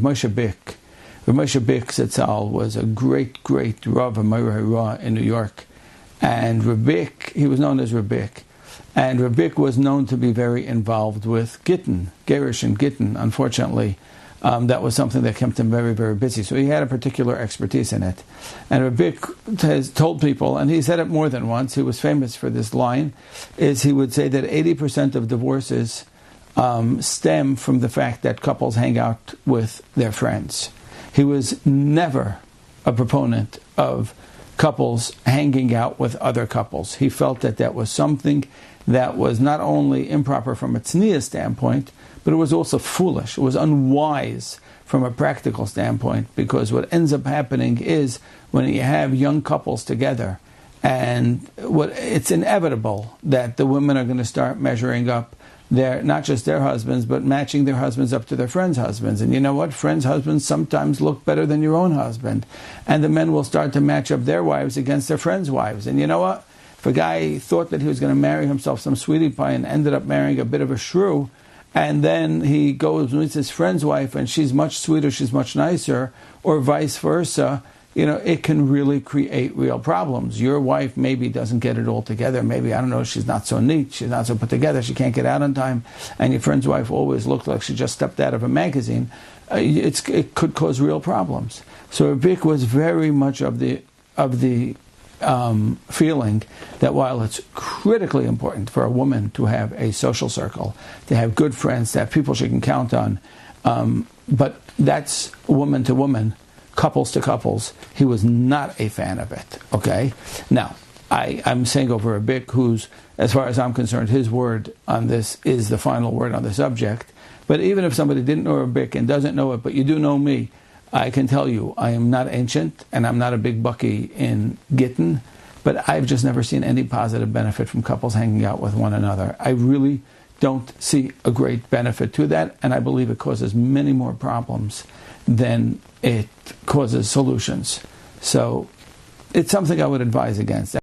Moshe Bick. Rav Moshe Bick Zitzal was a great Rav Amirei in New York. And Rav Bick, he was known as Rav Bick. And Rav Bick was known to be very involved with Gittin, Gerish and Gittin, unfortunately. That was something that kept him very, very busy. So he had a particular expertise in it. And Rav Bick has told people, and he said it more than once, he was famous for this line, is he would say that 80% of divorces stem from the fact that couples hang out with their friends. He was never a proponent of couples hanging out with other couples. He felt that that was something that was not only improper from a tzniah standpoint, but it was also foolish. It was unwise from a practical standpoint, because what ends up happening is when you have young couples together, and it's inevitable that the women are going to start measuring up not just their husbands, but matching their husbands up to their friends' husbands. And you know what? Friends' husbands sometimes look better than your own husband. And the men will start to match up their wives against their friends' wives. And you know what? If a guy thought that he was going to marry himself some sweetie pie and ended up marrying a bit of a shrew, and then he goes and meets his friend's wife and she's much sweeter, she's much nicer, or vice versa, it can really create real problems. Your wife maybe doesn't get it all together. Maybe, I don't know, she's not so neat, she's not so put together, she can't get out on time, and your friend's wife always looked like she just stepped out of a magazine. It could cause real problems. So Bick was very much of the feeling that while it's critically important for a woman to have a social circle, to have good friends, to have people she can count on, but that's woman to woman, couples to couples, he was not a fan of it. Okay? Now, I'm saying over a Bick who's, as far as I'm concerned, his word on this is the final word on the subject. But even if somebody didn't know a Bick and doesn't know it, but you do know me, I can tell you, I am not ancient, and I'm not a big bucky in Gittin, but I've just never seen any positive benefit from couples hanging out with one another. I really don't see a great benefit to that, and I believe it causes many more problems than it causes solutions. So it's something I would advise against.